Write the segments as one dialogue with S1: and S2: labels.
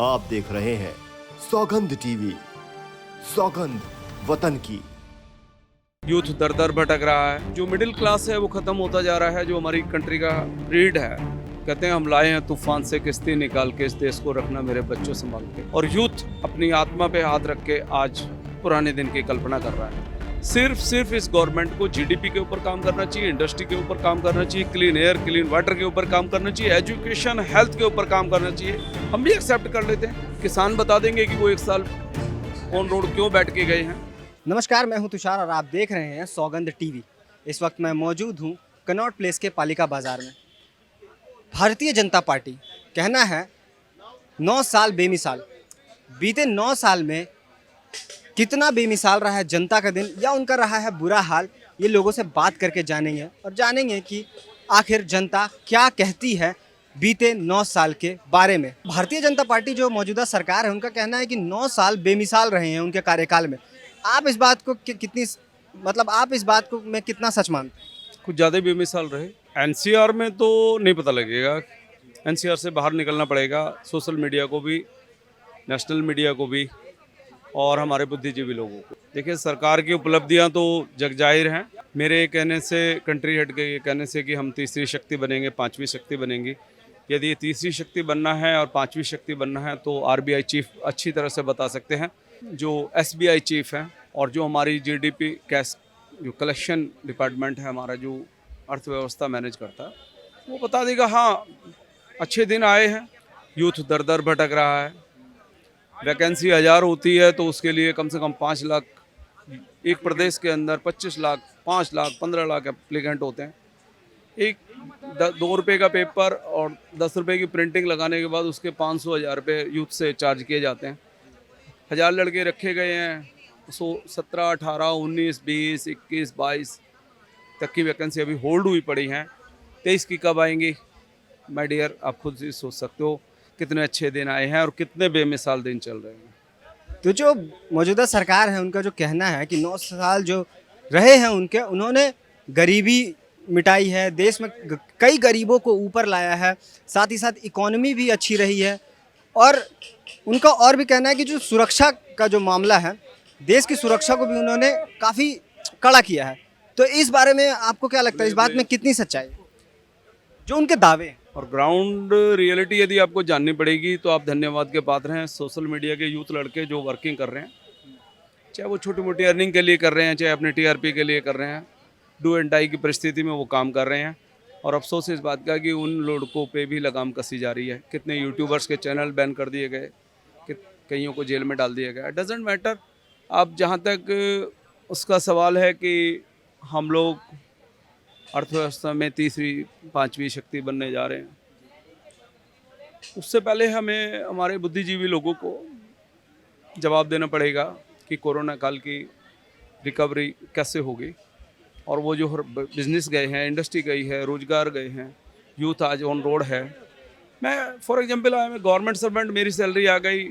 S1: आप देख रहे हैं सौगंध टीवी, सौगंध वतन की।
S2: यूथ दर दर भटक रहा है। जो मिडिल क्लास है वो खत्म होता जा रहा है, जो हमारी कंट्री का रीढ़ है। कहते हैं हम लाए हैं तूफान से किश्ती निकाल के, इस देश को रखना मेरे बच्चों संभाल के। और यूथ अपनी आत्मा पे हाथ रख के आज पुराने दिन की कल्पना कर रहा है। सिर्फ इस गवर्नमेंट को जीडीपी के ऊपर काम करना चाहिए, इंडस्ट्री के ऊपर काम करना चाहिए, क्लीन एयर क्लीन वाटर के ऊपर काम करना चाहिए, एजुकेशन हेल्थ के ऊपर काम करना चाहिए। हम भी एक्सेप्ट कर लेते हैं। किसान बता देंगे कि वो 1 साल ऑन रोड क्यों बैठ के गए हैं।
S3: नमस्कार, मैं हूं तुषार और आप देख रहे हैं सौगंध टीवी। इस वक्त मैं मौजूद हूं कनॉट प्लेस के पालिका बाजार में। भारतीय जनता पार्टी कहना है 9 साल बेमिसाल। बीते 9 साल में कितना बेमिसाल रहा है जनता का दिन या उनका रहा है बुरा हाल, ये लोगों से बात करके जानेंगे और जानेंगे कि आखिर जनता क्या कहती है बीते 9 साल के बारे में। भारतीय जनता पार्टी जो मौजूदा सरकार है उनका कहना है कि 9 साल बेमिसाल रहे हैं उनके कार्यकाल में। आप इस बात को आप इस बात को में कितना सच मानते हैं?
S2: कुछ ज़्यादा ही बेमिसाल रहे। एनसीआर में तो नहीं पता लगेगा, एनसीआर से बाहर निकलना पड़ेगा। सोशल मीडिया को भी, नेशनल मीडिया को भी और हमारे बुद्धिजीवी लोगों को। देखिए, सरकार की उपलब्धियां तो जग जाहिर हैं। मेरे कहने से, कंट्री हेड के कहने से कि हम तीसरी शक्ति बनेंगे, 5वीं शक्ति बनेंगी। यदि ये तीसरी शक्ति बनना है और 5वीं शक्ति बनना है तो आरबीआई चीफ अच्छी तरह से बता सकते हैं, जो एसबीआई चीफ हैं, और जो हमारी जीडीपी कैश जो कलेक्शन डिपार्टमेंट है हमारा, जो अर्थव्यवस्था मैनेज करता है, वो बता देगा। हाँ, अच्छे दिन आए हैं। यूथ दर दर भटक रहा है। वैकेंसी 1000 होती है तो उसके लिए कम से कम 5 लाख, एक प्रदेश के अंदर 25 लाख, 5 लाख, 15 लाख एप्लीकेंट होते हैं। एक 2 रुपये का पेपर और 10 रुपये की प्रिंटिंग लगाने के बाद उसके 500-1000 रुपये यूथ से चार्ज किए जाते हैं। 1000 लड़के रखे गए हैं। 17, 18, 19, 20, 21, 22 तक की वैकेंसी अभी होल्ड हुई पड़ी हैं। 23 की कब आएंगी माय डियर, आप खुद से सोच सकते हो कितने अच्छे दिन आए हैं और कितने बेमिसाल दिन चल रहे हैं।
S3: तो जो मौजूदा सरकार है उनका जो कहना है कि 9 साल जो रहे हैं उन्होंने गरीबी मिटाई है, देश में कई गरीबों को ऊपर लाया है, साथ ही साथ इकोनॉमी भी अच्छी रही है। और उनका और भी कहना है कि जो सुरक्षा का जो मामला है, देश की सुरक्षा को भी उन्होंने काफ़ी कड़ा किया है। तो इस बारे में आपको क्या लगता है, इस बात में कितनी सच्चाई है जो उनके दावे हैं?
S2: और ग्राउंड रियलिटी यदि आपको जाननी पड़ेगी तो आप धन्यवाद के पात्र हैं सोशल मीडिया के यूथ लड़के जो वर्किंग कर रहे हैं, चाहे वो छोटी मोटी अर्निंग के लिए कर रहे हैं, चाहे अपने टीआरपी के लिए कर रहे हैं। डू एंड डाई की परिस्थिति में वो काम कर रहे हैं। और अफसोस इस बात का कि उन लड़कों पे भी लगाम कसी जा रही है। कितने यूट्यूबर्स के चैनल बैन कर दिए गए, कईयों को जेल में डाल दिया गया। Doesn't matter. अब जहाँ तक उसका सवाल है कि हम लोग अर्थव्यवस्था में तीसरी 5वीं शक्ति बनने जा रहे हैं, उससे पहले हमें हमारे बुद्धिजीवी लोगों को जवाब देना पड़ेगा कि कोरोना काल की रिकवरी कैसे होगी। और वो जो बिजनेस गए हैं, इंडस्ट्री गई है, रोजगार गए हैं, यूथ आज ऑन रोड है। मैं for example I am government servant, मेरी सैलरी आ गई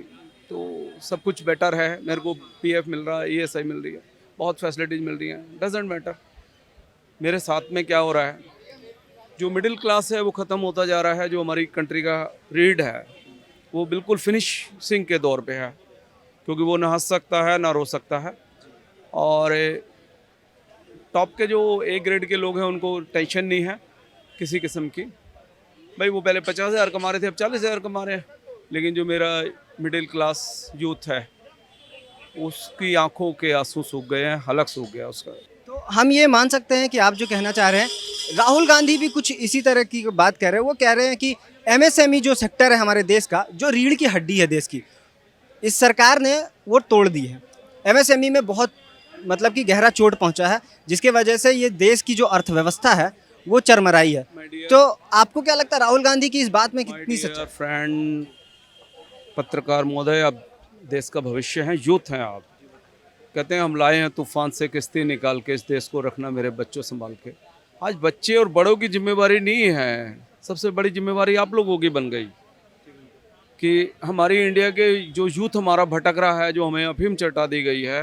S2: तो सब कुछ बेटर है, मेरे को पीएफ मिल रहा है, ईएसआई मिल रही है, बहुत फैसिलिटीज मिल रही हैं। डजेंट मैटर मेरे साथ में क्या हो रहा है। जो मिडिल क्लास है वो ख़त्म होता जा रहा है। जो हमारी कंट्री का रीढ़ है वो बिल्कुल फिनिशिंग के दौर पे है, क्योंकि वो ना हंस सकता है ना रो सकता है। और टॉप के जो ए ग्रेड के लोग हैं उनको टेंशन नहीं है किसी किस्म की। भाई वो पहले 50,000 कमा रहे थे, अब 40,000 कमा रहे हैं। लेकिन जो मेरा मिडिल क्लास यूथ है उसकी आंखों के आंसू सूख गए हैं, हलक सूख गया उसका।
S3: तो हम ये मान सकते हैं कि आप जो कहना चाह रहे हैं, राहुल गांधी भी कुछ इसी तरह की बात कह रहे हैं। वो कह रहे हैं कि एमएसएमई जो सेक्टर है हमारे देश का, जो रीढ़ की हड्डी है देश की, इस सरकार ने वो तोड़ दी है। एमएसएमई में बहुत कि गहरा चोट पहुंचा है, जिसके वजह से ये देश की जो अर्थव्यवस्था है वो चरमराई है। तो आपको क्या लगता है राहुल गांधी की इस बात में कितनी सच्चाई?
S2: फ्रेंड पत्रकार महोदय, आप देश का भविष्य हैं, यूथ हैं आप। कहते हैं हम लाए हैं तूफान से किश्ती निकाल के, इस देश को रखना मेरे बच्चों संभाल के। आज बच्चे और बड़ों की जिम्मेवारी नहीं है, सबसे बड़ी जिम्मेवारी आप लोगों की बन गई कि हमारी इंडिया के जो यूथ हमारा भटक रहा है, जो हमें अफीम चटा दी गई है,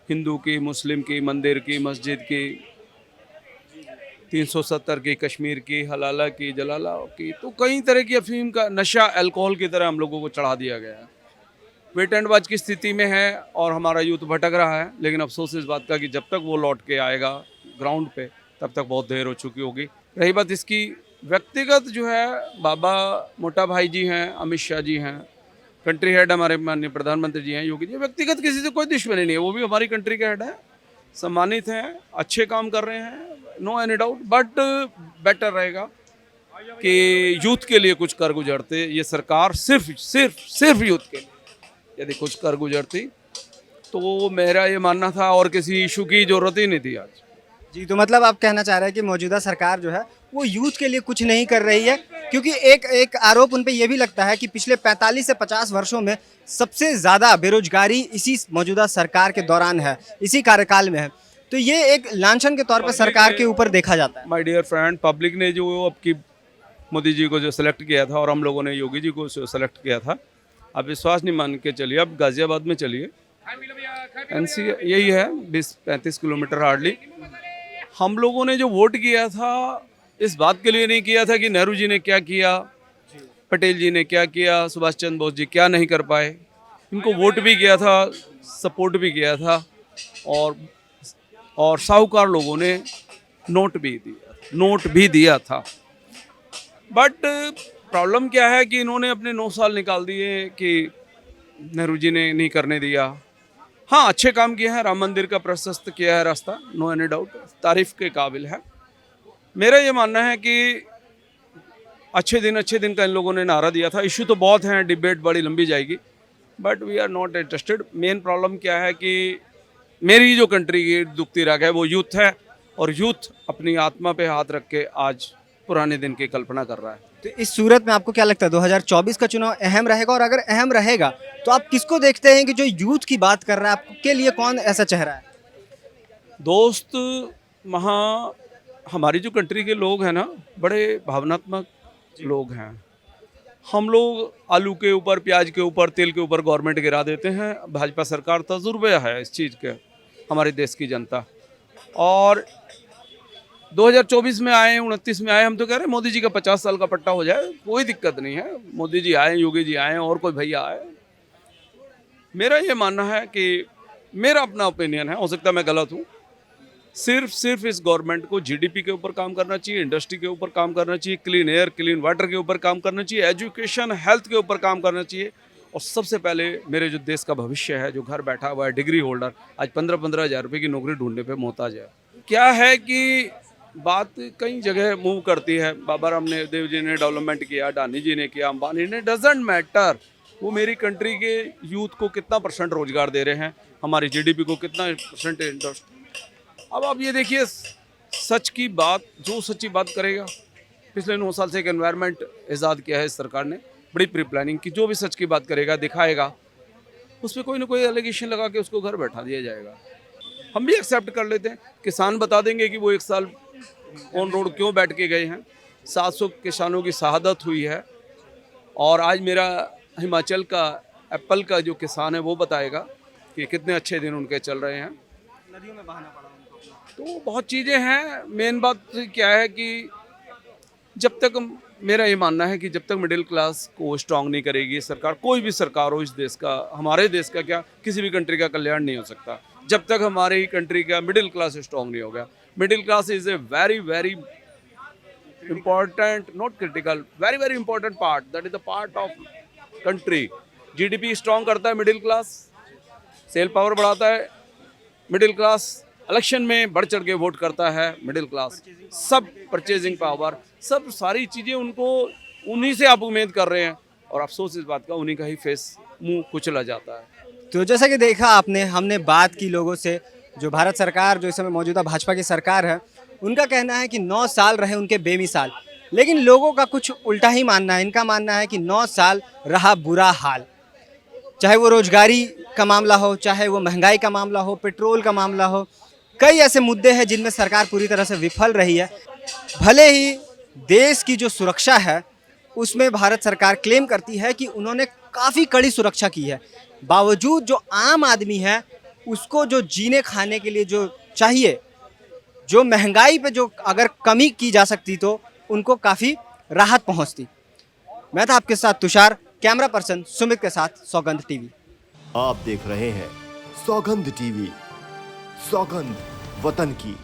S2: हिंदू की, मुस्लिम की, मंदिर की, मस्जिद की, 370 की, कश्मीर की, हलाला की, जलाला की, तो कई तरह की अफीम का नशा अल्कोहल की तरह हम लोगों को चढ़ा दिया गया है। वेट एंड वॉच की स्थिति में है और हमारा यूथ भटक रहा है। लेकिन अफसोस इस बात का कि जब तक वो लौट के आएगा ग्राउंड पे तब तक बहुत देर हो चुकी होगी। रही बात इसकी व्यक्तिगत जो है, बाबा मोटा भाई जी हैं, अमित शाह जी हैं, कंट्री हेड हमारे माननीय प्रधानमंत्री जी हैं, योगी जी, व्यक्तिगत किसी से कोई दुश्मनी नहीं है, वो भी हमारी कंट्री के हेड हैं, सम्मानित हैं, अच्छे काम कर रहे हैं, no any doubt. But better रहेगा कि यूथ के लिए कुछ कर गुजरते ये सरकार, सिर्फ यूथ के लिए यदि कुछ कर गुजरती तो मेरा ये मानना था, और किसी इशू की जरूरत ही नहीं थी आज।
S3: जी, तो मतलब आप कहना चाह रहे हैं कि मौजूदा सरकार जो है वो यूथ के लिए कुछ नहीं कर रही है, क्योंकि एक आरोप उन पे ये भी लगता है कि पिछले 45 से 50 वर्षों में सबसे ज़्यादा बेरोजगारी इसी मौजूदा सरकार के दौरान है, इसी कार्यकाल में है। तो ये एक लांछन के तौर पर सरकार के ऊपर देखा जाता है।
S2: माय डियर फ्रेंड, पब्लिक ने जो अब की मोदी जी को जो सेलेक्ट किया था और हम लोगों ने योगी जी को सेलेक्ट किया था, आप विश्वास नहीं मान के चलिए, अब गाजियाबाद में चलिए, एनसी यही है 20-35 किलोमीटर हार्डली। हम लोगों ने जो वोट किया था इस बात के लिए नहीं किया था कि नेहरू जी ने क्या किया, पटेल जी ने क्या किया, सुभाष चंद्र बोस जी क्या नहीं कर पाए। इनको वोट भी किया था, सपोर्ट भी किया था, और साहूकार लोगों ने नोट भी दिया था। बट प्रॉब्लम क्या है कि इन्होंने अपने 9 साल निकाल दिए कि नेहरू जी ने नहीं करने दिया। हाँ, अच्छे काम किए हैं, राम मंदिर का प्रशस्त किया है रास्ता, नो एनी डाउट, तारीफ के काबिल है। मेरा ये मानना है कि अच्छे दिन का इन लोगों ने नारा दिया था। इशू तो बहुत हैं, डिबेट बड़ी लंबी जाएगी, but we are not interested. Main problem क्या है कि मेरी जो कंट्री की दुखती राग है वो यूथ है, और यूथ अपनी आत्मा पे हाथ रख के आज पुराने दिन की कल्पना कर रहा है।
S3: तो इस सूरत में आपको क्या लगता है 2024 का चुनाव अहम रहेगा, और अगर अहम रहेगा तो आप किसको देखते हैं कि जो यूथ की बात कर रहा है, आपके लिए कौन ऐसा चेहरा है?
S2: दोस्त, वहाँ हमारी जो कंट्री के लोग हैं ना, बड़े भावनात्मक लोग हैं। हम लोग आलू के ऊपर, प्याज के ऊपर, तेल के ऊपर गवर्नमेंट गिरा देते हैं। भाजपा सरकार तजुर्बे है इस चीज़ के, हमारे देश की जनता। और 2024 में आए, 29 में आए, हम तो कह रहे हैं मोदी जी का 50 साल का पट्टा हो जाए, कोई दिक्कत नहीं है। मोदी जी आए, योगी जी आए, और कोई भैया आए। मेरा ये मानना है कि मेरा अपना ओपिनियन है, हो सकता है मैं गलत हूँ, सिर्फ इस गवर्नमेंट को जीडीपी के ऊपर काम करना चाहिए, इंडस्ट्री के ऊपर काम करना चाहिए, क्लीन एयर क्लीन वाटर के ऊपर काम करना चाहिए, एजुकेशन हेल्थ के ऊपर काम करना चाहिए। और सबसे पहले मेरे जो देश का भविष्य है, जो घर बैठा हुआ है डिग्री होल्डर, आज 15-15 हज़ार रुपये की नौकरी ढूंढने पे मोहताज है। क्या है कि बात कई जगह मूव करती है। बाबा रामदेव जी ने डेवलपमेंट किया, अडानी जी ने किया, अंबानी ने, डजेंट मैटर वो मेरी कंट्री के यूथ को कितना % रोजगार दे रहे हैं, हमारी जीडीपी को कितना % इंटरेस्ट। अब आप ये देखिए, सच की बात, जो सच्ची बात करेगा, पिछले 9 साल से एक एनवायरनमेंट ईजाद किया है इस सरकार ने, बड़ी प्री प्लानिंग की, जो भी सच की बात करेगा, दिखाएगा, उस पर कोई ना कोई एलिगेशन लगा के उसको घर बैठा दिया जाएगा। हम भी एक्सेप्ट कर लेते हैं। किसान बता देंगे कि वो 1 साल ऑन रोड क्यों बैठ के गए हैं। 700 किसानों की शहादत हुई है, और आज मेरा हिमाचल का एप्पल का जो किसान है वो बताएगा कि कितने अच्छे दिन उनके चल रहे हैं।
S3: नदियों में बहाना पड़ा उनको।
S2: तो बहुत चीज़ें हैं। मेन बात क्या है कि जब तक, मेरा ये मानना है कि जब तक मिडिल क्लास को स्ट्रांग नहीं करेगी सरकार, कोई भी सरकार हो इस देश का, हमारे देश का क्या, किसी भी कंट्री का कल्याण नहीं हो सकता जब तक हमारी ही कंट्री का मिडिल क्लास स्ट्रांग नहीं हो गया। Middle class is a very very important, not critical, very very important part, that is the part of country. GDP strong करता है मिडिल क्लास, सेल पावर बढ़ाता है मिडिल क्लास, इलेक्शन में बढ़ चढ़ के वोट करता है मिडिल क्लास, सब परचेजिंग पावर, सब सारी चीज़ें उनको, उन्हीं से आप उम्मीद कर रहे हैं, और अफसोस इस बात का, उन्हीं का ही फेस मुंह कुचला जाता है।
S3: तो जैसा कि देखा आपने, हमने बात की लोगों से, जो भारत सरकार, जो इस समय मौजूदा भाजपा की सरकार है, उनका कहना है कि 9 साल रहे उनके बेमिसाल, लेकिन लोगों का कुछ उल्टा ही मानना है। इनका मानना है कि 9 साल रहा बुरा हाल, चाहे वो रोजगारी का मामला हो, चाहे वो महंगाई का मामला हो, पेट्रोल का मामला हो, कई ऐसे मुद्दे हैं जिनमें सरकार पूरी तरह से विफल रही है। भले ही देश की जो सुरक्षा है उसमें भारत सरकार क्लेम करती है कि उन्होंने काफ़ी कड़ी सुरक्षा की है, बावजूद जो आम आदमी है उसको जो जीने खाने के लिए जो चाहिए जो महंगाई पे जो अगर कमी की जा सकती तो उनको काफ़ी राहत पहुंचती। मैं था आपके साथ तुषार, कैमरा पर्सन सुमित के साथ सौगंध टीवी।
S1: आप देख रहे हैं सौगंध टीवी, सौगंध वतन की।